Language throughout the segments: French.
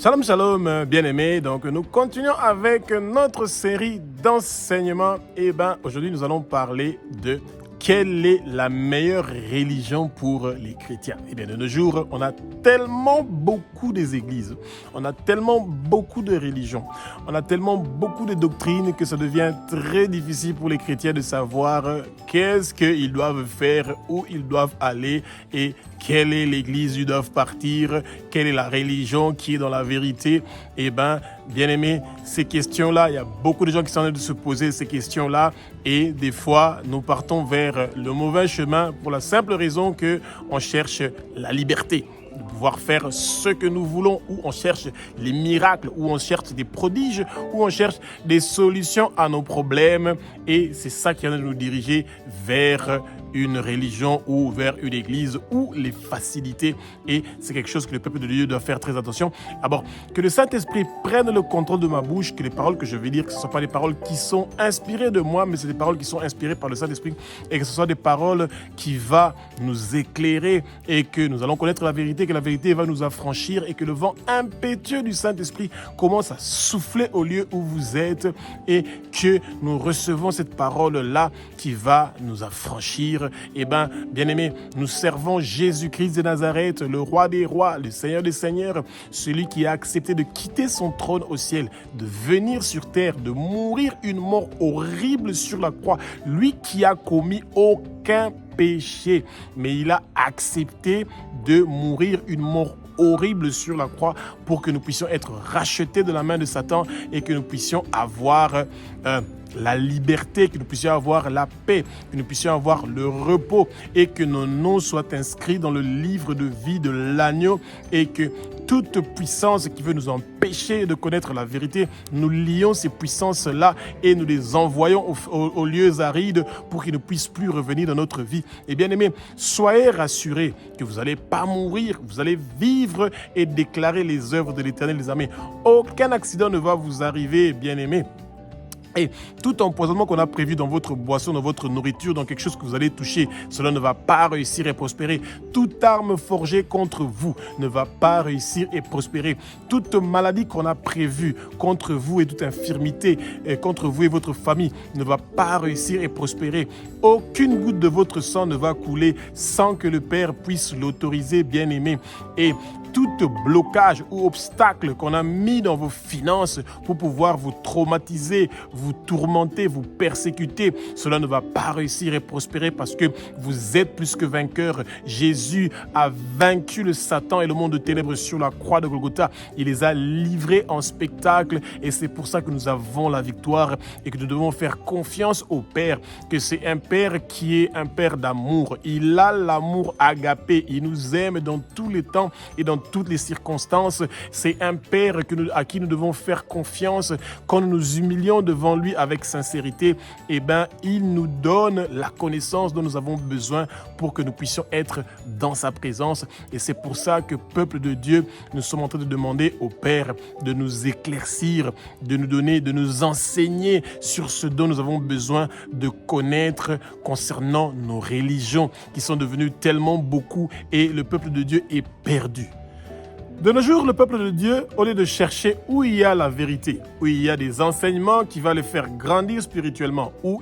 Shalom, shalom, bien-aimés. Donc, nous continuons avec notre série d'enseignements. Aujourd'hui, nous allons parler de quelle est la meilleure religion pour les chrétiens. De nos jours, on a tellement beaucoup des églises, on a tellement beaucoup de religions, on a tellement beaucoup de doctrines que ça devient très difficile pour les chrétiens de savoir qu'est-ce qu'ils doivent faire, où ils doivent aller et quelle est l'église où ils doivent partir, quelle est la religion qui est dans la vérité. Bien aimé, ces questions-là, il y a beaucoup de gens qui sont en train de se poser ces questions-là et des fois, nous partons vers le mauvais chemin pour la simple raison qu'on cherche la liberté de pouvoir faire ce que nous voulons, où on cherche les miracles, où on cherche des prodiges, où on cherche des solutions à nos problèmes. Et c'est ça qui va nous diriger vers une religion ou vers une église où les facilités. Et c'est quelque chose que le peuple de Dieu doit faire très attention. D'abord, que le Saint-Esprit prenne le contrôle de ma bouche, que les paroles que je vais dire, que ce ne soient pas des paroles qui sont inspirées de moi, mais c'est des paroles qui sont inspirées par le Saint-Esprit et que ce soit des paroles qui vont nous éclairer et que nous allons connaître la vérité, que la vérité va nous affranchir et que le vent impétueux du Saint-Esprit commence à souffler au lieu où vous êtes et que nous recevons cette parole-là qui va nous affranchir. Bien-aimés, nous servons Jésus-Christ de Nazareth, le roi des rois, le Seigneur des seigneurs, celui qui a accepté de quitter son trône au ciel, de venir sur terre, de mourir une mort horrible sur la croix, lui qui a commis aucun péché, mais il a accepté de mourir une mort horrible sur la croix pour que nous puissions être rachetés de la main de Satan et que nous puissions avoir la liberté, que nous puissions avoir la paix, que nous puissions avoir le repos et que nos noms soient inscrits dans le livre de vie de l'agneau et que toute puissance qui veut nous empêcher de connaître la vérité, nous lions ces puissances-là et nous les envoyons aux lieux arides pour qu'ils ne puissent plus revenir dans notre vie. Et bien aimés, soyez rassurés que vous n'allez pas mourir, vous allez vivre et déclarer les œuvres de l'Éternel des armées. Aucun accident ne va vous arriver, bien aimés. Et tout empoisonnement qu'on a prévu dans votre boisson, dans votre nourriture, dans quelque chose que vous allez toucher, cela ne va pas réussir et prospérer. Toute arme forgée contre vous ne va pas réussir et prospérer. Toute maladie qu'on a prévue contre vous et toute infirmité contre vous et votre famille ne va pas réussir et prospérer. Aucune goutte de votre sang ne va couler sans que le Père puisse l'autoriser, bien aimé. Et tout blocage ou obstacle qu'on a mis dans vos finances pour pouvoir vous traumatiser, vous tourmenter, vous persécuter, cela ne va pas réussir et prospérer parce que vous êtes plus que vainqueur. Jésus a vaincu le Satan et le monde de ténèbres sur la croix de Golgotha. Il les a livrés en spectacle et c'est pour ça que nous avons la victoire et que nous devons faire confiance au Père, que c'est un Père qui est un Père d'amour. Il a l'amour agapé. Il nous aime dans tous les temps et dans toutes les circonstances. C'est un Père à qui nous devons faire confiance. Quand nous nous humilions devant lui avec sincérité, il nous donne la connaissance dont nous avons besoin pour que nous puissions être dans sa présence. Et c'est pour ça que, peuple de Dieu, nous sommes en train de demander au Père de nous éclaircir, de nous donner, de nous enseigner sur ce dont nous avons besoin de connaître concernant nos religions qui sont devenues tellement beaucoup et le peuple de Dieu est perdu. De nos jours, le peuple de Dieu, au lieu de chercher où il y a la vérité, où il y a des enseignements qui vont les faire grandir spirituellement, où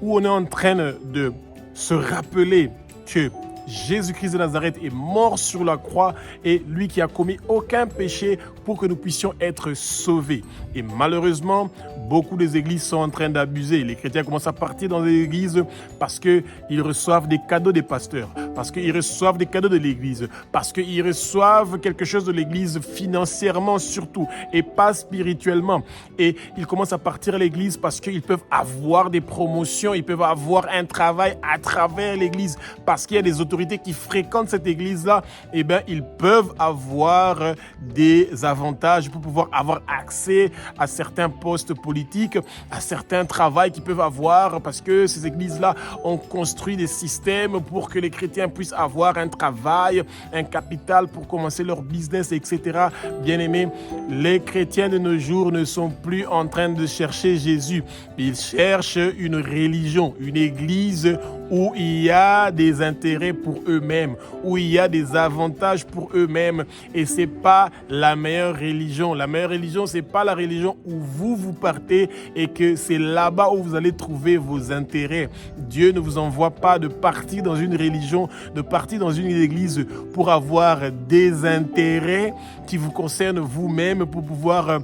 on est en train de se rappeler que Jésus-Christ de Nazareth est mort sur la croix et lui qui a commis aucun péché pour que nous puissions être sauvés. Et malheureusement, beaucoup des églises sont en train d'abuser. Les chrétiens commencent à partir dans les églises parce qu'ils reçoivent des cadeaux des pasteurs, parce qu'ils reçoivent des cadeaux de l'église, parce qu'ils reçoivent quelque chose de l'église financièrement surtout et pas spirituellement. Et ils commencent à partir à l'église parce qu'ils peuvent avoir des promotions, ils peuvent avoir un travail à travers l'église, parce qu'il y a des autorités qui fréquentent cette église-là, ils peuvent avoir des avantages avantages, pour pouvoir avoir accès à certains postes politiques, à certains travails qu'ils peuvent avoir, parce que ces églises-là ont construit des systèmes pour que les chrétiens puissent avoir un travail, un capital pour commencer leur business, etc. Bien-aimés, les chrétiens de nos jours ne sont plus en train de chercher Jésus. Ils cherchent une religion, une église où il y a des intérêts pour eux-mêmes, où il y a des avantages pour eux-mêmes. Et ce n'est pas la meilleure religion. La meilleure religion, ce n'est pas la religion où vous partez et que c'est là-bas où vous allez trouver vos intérêts. Dieu ne vous envoie pas de partir dans une religion, de partir dans une église pour avoir des intérêts qui vous concernent vous-même, pour pouvoir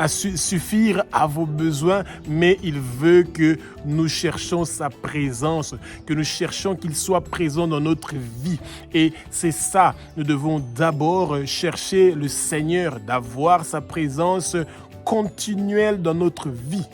suffire à vos besoins, mais il veut que nous cherchions sa présence, que nous cherchions qu'il soit présent dans notre vie. Et c'est ça, nous devons d'abord chercher le Seigneur, d'avoir sa présence continuelle dans notre vie.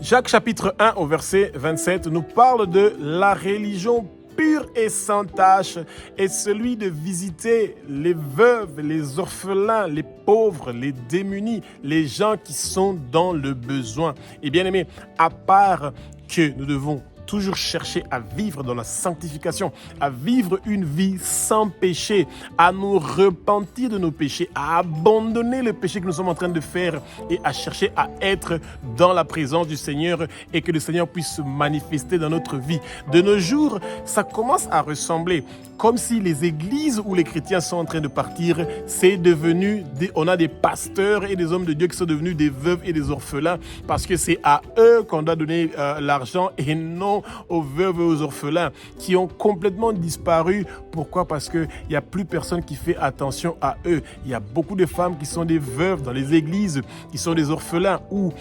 Jacques chapitre 1 au verset 27 nous parle de la religion pur et sans tâche est celui de visiter les veuves, les orphelins, les pauvres, les démunis, les gens qui sont dans le besoin. Et bien aimé, à part que nous devons toujours chercher à vivre dans la sanctification, à vivre une vie sans péché, à nous repentir de nos péchés, à abandonner le péché que nous sommes en train de faire et à chercher à être dans la présence du Seigneur et que le Seigneur puisse se manifester dans notre vie. De nos jours, ça commence à ressembler comme si les églises où les chrétiens sont en train de partir, c'est devenu, on a des pasteurs et des hommes de Dieu qui sont devenus des veuves et des orphelins parce que c'est à eux qu'on doit donner l'argent et non aux veuves et aux orphelins qui ont complètement disparu. Pourquoi? Parce qu'il n'y a plus personne qui fait attention à eux. Il y a beaucoup de femmes qui sont des veuves dans les églises, qui sont des orphelins où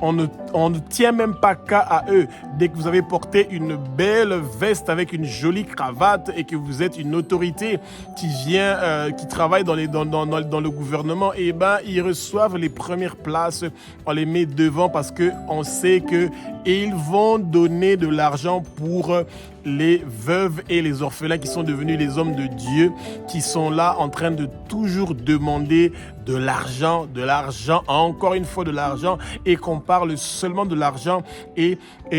on ne tient même pas cas à eux. Dès que vous avez porté une belle veste avec une jolie cravate et que vous êtes une autorité qui vient, qui travaille dans le gouvernement, ils reçoivent les premières places. On les met devant parce qu'on sait qu'ils vont donner de l'argent pour les veuves et les orphelins qui sont devenus les hommes de Dieu, qui sont là en train de toujours demander de l'argent, encore une fois de l'argent, et qu'on parle seulement de l'argent et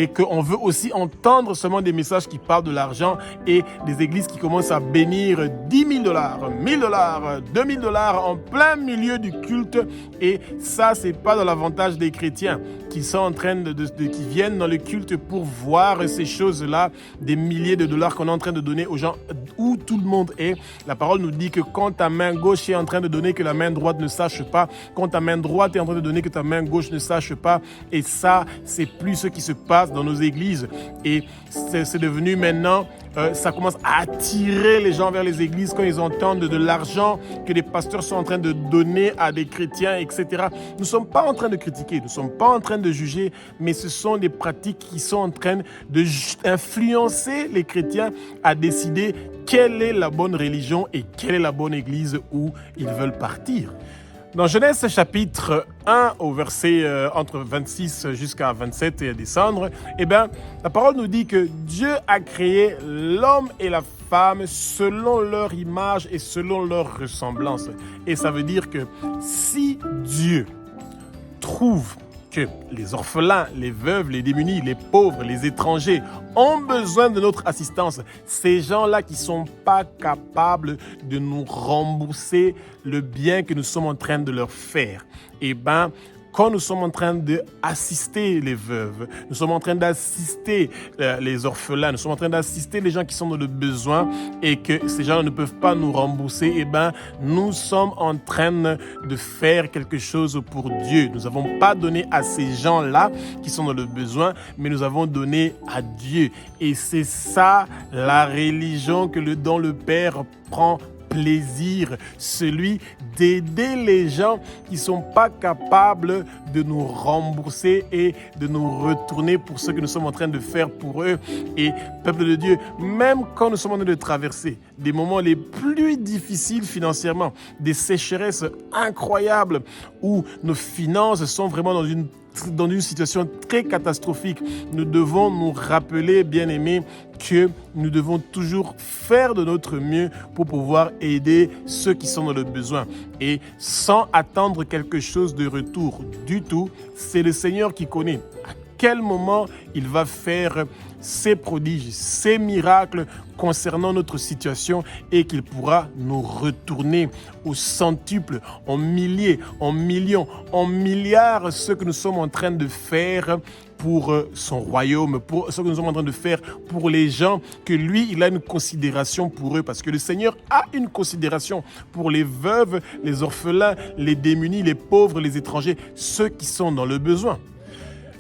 qu'on veut aussi entendre seulement des messages qui parlent de l'argent et des églises qui commencent à bénir 10 000 $, 1 000 $, 2 000 $ en plein milieu du culte. Et ça, c'est pas dans l'avantage des chrétiens qui sont en train qui viennent dans le culte pour voir ces choses-là, des milliers de dollars qu'on est en train de donner aux gens où tout le monde est. La parole nous dit que quand ta main gauche est en train de donner, que la main droite ne sache pas. Quand ta main droite est en train de donner, que ta main gauche ne sache pas. Et ça, c'est plus ce qui se passe dans nos églises. Et c'est devenu maintenant, ça commence à attirer les gens vers les églises quand ils entendent de l'argent que les pasteurs sont en train de donner à des chrétiens, etc. Nous ne sommes pas en train de critiquer, nous ne sommes pas en train de juger, mais ce sont des pratiques qui sont en train d'influencer les chrétiens à décider quelle est la bonne religion et quelle est la bonne église où ils veulent partir. Dans Genèse chapitre 1 au verset entre 26 jusqu'à 27 et à descendre, la parole nous dit que Dieu a créé l'homme et la femme selon leur image et selon leur ressemblance. Et ça veut dire que si Dieu trouve que les orphelins, les veuves, les démunis, les pauvres, les étrangers ont besoin de notre assistance, ces gens-là qui ne sont pas capables de nous rembourser le bien que nous sommes en train de leur faire, quand nous sommes en train d'assister les veuves, nous sommes en train d'assister les orphelins, nous sommes en train d'assister les gens qui sont dans le besoin et que ces gens ne peuvent pas nous rembourser, nous sommes en train de faire quelque chose pour Dieu. Nous n'avons pas donné à ces gens-là qui sont dans le besoin, mais nous avons donné à Dieu. Et c'est ça la religion dont le Père prend plaisir, celui d'aider les gens qui ne sont pas capables de nous rembourser et de nous retourner pour ce que nous sommes en train de faire pour eux. Et peuple de Dieu, même quand nous sommes en train de traverser des moments les plus difficiles financièrement, des sécheresses incroyables où nos finances sont vraiment dans une situation très catastrophique, nous devons nous rappeler, bien-aimés, que nous devons toujours faire de notre mieux pour pouvoir aider ceux qui sont dans le besoin. Et sans attendre quelque chose de retour du tout, c'est le Seigneur qui connaît à quel moment il va faire ses prodiges, ses miracles concernant notre situation et qu'il pourra nous retourner au centuple, en milliers, en millions, en milliards ce que nous sommes en train de faire pour son royaume, pour ce que nous sommes en train de faire pour les gens, que lui, il a une considération pour eux, parce que le Seigneur a une considération pour les veuves, les orphelins, les démunis, les pauvres, les étrangers, ceux qui sont dans le besoin.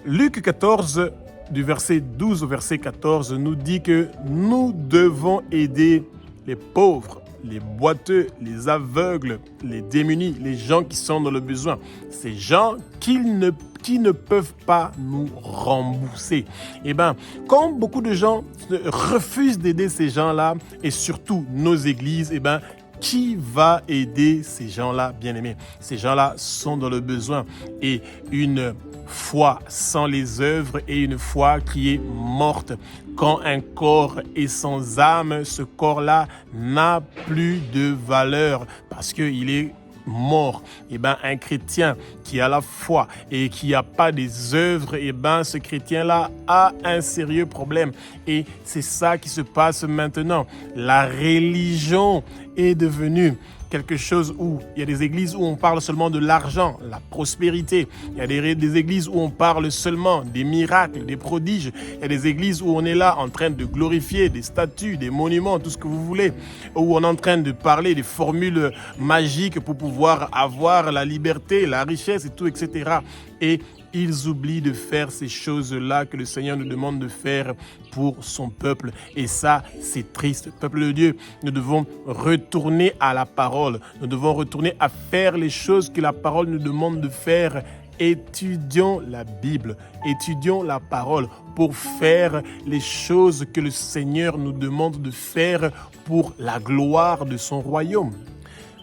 Luc 14, du verset 12 au verset 14, nous dit que nous devons aider les pauvres, les boiteux, les aveugles, les démunis, les gens qui sont dans le besoin. Ces gens qui ne peuvent pas nous rembourser. Eh bien, quand beaucoup de gens refusent d'aider ces gens-là, et surtout nos églises, eh bien, qui va aider ces gens-là, bien-aimés? Ces gens-là sont dans le besoin. Et une foi sans les œuvres est une foi qui est morte. Quand un corps est sans âme, ce corps-là n'a plus de valeur parce qu'il est mort. Eh ben, un chrétien qui a la foi et qui n'a pas des œuvres, eh ben, ce chrétien-là a un sérieux problème. Et c'est ça qui se passe maintenant. La religion est devenue quelque chose où il y a des églises où on parle seulement de l'argent, la prospérité. Il y a des églises où on parle seulement des miracles, des prodiges. Il y a des églises où on est là en train de glorifier des statues, des monuments, tout ce que vous voulez. Où on est en train de parler des formules magiques pour pouvoir avoir la liberté, la richesse et tout, etc. Et ils oublient de faire ces choses-là que le Seigneur nous demande de faire pour son peuple. Et ça, c'est triste. Peuple de Dieu, nous devons retourner à la parole. Nous devons retourner à faire les choses que la parole nous demande de faire. Étudions la Bible, étudions la parole pour faire les choses que le Seigneur nous demande de faire pour la gloire de son royaume.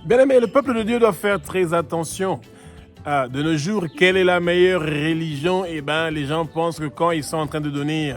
Bien-aimés, le peuple de Dieu doit faire très attention. De nos jours, quelle est la meilleure religion? Eh bien, les gens pensent que quand ils sont en train de donner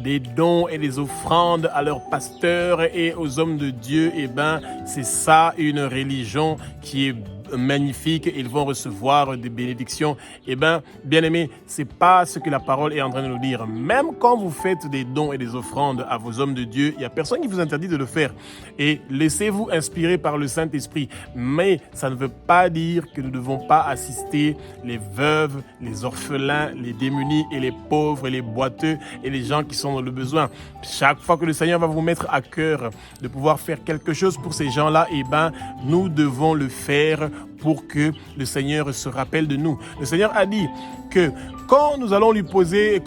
des dons et des offrandes à leurs pasteurs et aux hommes de Dieu, eh bien, c'est ça une religion qui est magnifique, ils vont recevoir des bénédictions. Eh bien, bien-aimés, c'est pas ce que la parole est en train de nous dire. Même quand vous faites des dons et des offrandes à vos hommes de Dieu, il n'y a personne qui vous interdit de le faire. Et laissez-vous inspirer par le Saint-Esprit. Mais ça ne veut pas dire que nous ne devons pas assister les veuves, les orphelins, les démunis et les pauvres et les boiteux et les gens qui sont dans le besoin. Chaque fois que le Seigneur va vous mettre à cœur de pouvoir faire quelque chose pour ces gens-là, eh bien, nous devons le faire pour que le Seigneur se rappelle de nous. Le Seigneur a dit que quand nous allons lui poser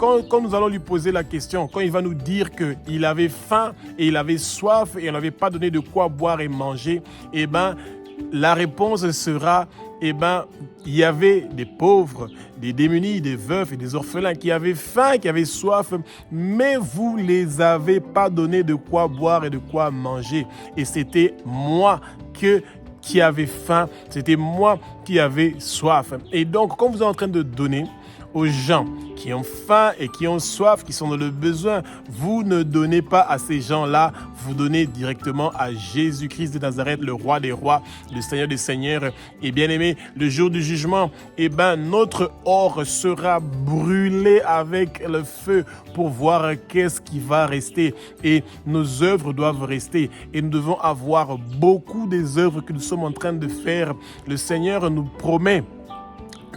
la question, quand il va nous dire qu'il avait faim et il avait soif et on n'avait pas donné de quoi boire et manger, eh ben, la réponse sera, eh ben, il y avait des pauvres, des démunis, des veufs et des orphelins qui avaient faim, qui avaient soif, mais vous les avez pas donné de quoi boire et de quoi manger. Et c'était moi qui avait faim, c'était moi qui avais soif. Et donc, quand vous êtes en train de donner aux gens qui ont faim et qui ont soif, qui sont dans le besoin, vous ne donnez pas à ces gens-là, vous donnez directement à Jésus-Christ de Nazareth, le roi des rois, le Seigneur des seigneurs. Et bien aimé, le jour du jugement, eh ben, notre or sera brûlé avec le feu pour voir qu'est-ce qui va rester. Et nos œuvres doivent rester. Et nous devons avoir beaucoup des œuvres que nous sommes en train de faire. Le Seigneur nous promet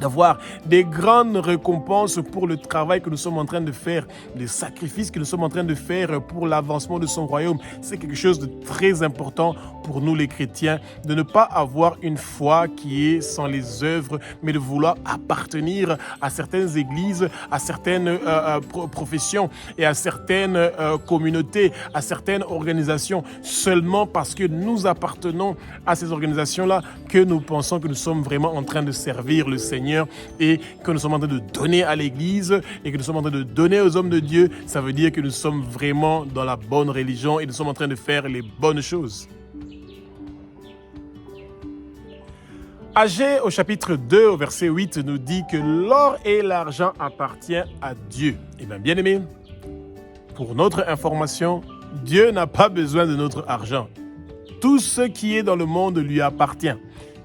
d'avoir des grandes récompenses pour le travail que nous sommes en train de faire, les sacrifices que nous sommes en train de faire pour l'avancement de son royaume. C'est quelque chose de très important pour nous les chrétiens, de ne pas avoir une foi qui est sans les œuvres, mais de vouloir appartenir à certaines églises, à certaines professions et à certaines communautés, à certaines organisations, seulement parce que nous appartenons à ces organisations-là que nous pensons que nous sommes vraiment en train de servir le Seigneur. Seigneur et que nous sommes en train de donner à l'Église et que nous sommes en train de donner aux hommes de Dieu, ça veut dire que nous sommes vraiment dans la bonne religion et nous sommes en train de faire les bonnes choses. Agée au chapitre 2, au verset 8, nous dit que l'or et l'argent appartiennent à Dieu. Eh bien, bien-aimés, pour notre information, Dieu n'a pas besoin de notre argent. Tout ce qui est dans le monde lui appartient.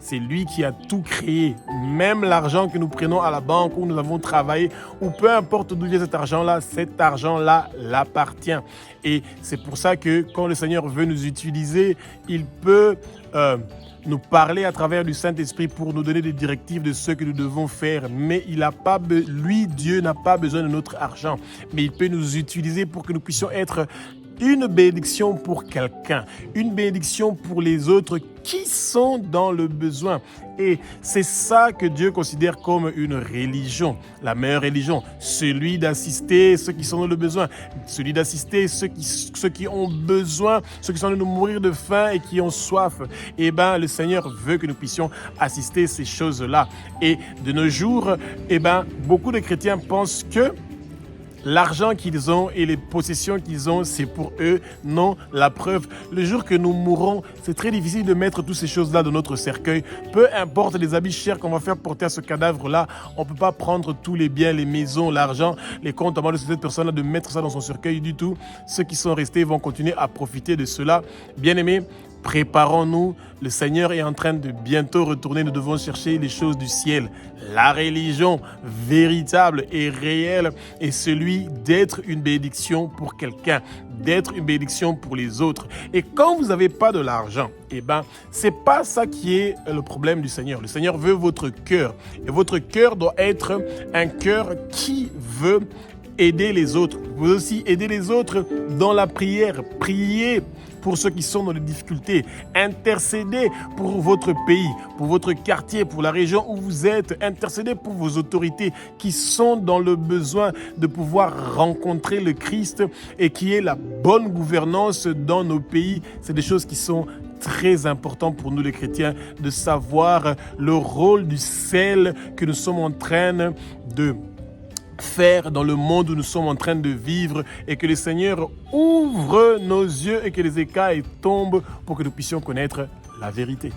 C'est lui qui a tout créé. Même l'argent que nous prenons à la banque où nous avons travaillé, ou peu importe d'où vient cet argent-là l'appartient. Et c'est pour ça que quand le Seigneur veut nous utiliser, il peut nous parler à travers du Saint-Esprit pour nous donner des directives de ce que nous devons faire. Mais Dieu n'a pas besoin de notre argent. Mais il peut nous utiliser pour que nous puissions être une bénédiction pour quelqu'un, une bénédiction pour les autres qui sont dans le besoin. Et c'est ça que Dieu considère comme une religion, la meilleure religion, celui d'assister ceux qui sont dans le besoin, celui d'assister ceux qui ont besoin, ceux qui sont en train de mourir de faim et qui ont soif. Eh bien, le Seigneur veut que nous puissions assister ces choses-là. Et de nos jours, beaucoup de chrétiens pensent que l'argent qu'ils ont et les possessions qu'ils ont, c'est pour eux. Non, la preuve, le jour que nous mourrons, c'est très difficile de mettre toutes ces choses-là dans notre cercueil. Peu importe les habits chers qu'on va faire porter à ce cadavre-là, on ne peut pas prendre tous les biens, les maisons, l'argent, les comptes en banque de cette personne-là, de mettre ça dans son cercueil du tout. Ceux qui sont restés vont continuer à profiter de cela. Bien-aimés, préparons-nous, le Seigneur est en train de bientôt retourner, nous devons chercher les choses du ciel. La religion véritable et réelle est celui d'être une bénédiction pour quelqu'un, d'être une bénédiction pour les autres. Et quand vous n'avez pas de l'argent, c'est pas ça qui est le problème du Seigneur. Le Seigneur veut votre cœur. Et votre cœur doit être un cœur qui veut aider les autres. Vous pouvez aussi aider les autres dans la prière. Priez pour ceux qui sont dans les difficultés. Intercédez pour votre pays, pour votre quartier, pour la région où vous êtes. Intercédez pour vos autorités qui sont dans le besoin de pouvoir rencontrer le Christ et qui est la bonne gouvernance dans nos pays. C'est des choses qui sont très important pour nous les chrétiens de savoir le rôle du sel que nous sommes en train de faire dans le monde où nous sommes en train de vivre et que le Seigneur ouvre nos yeux et que les écailles tombent pour que nous puissions connaître la vérité.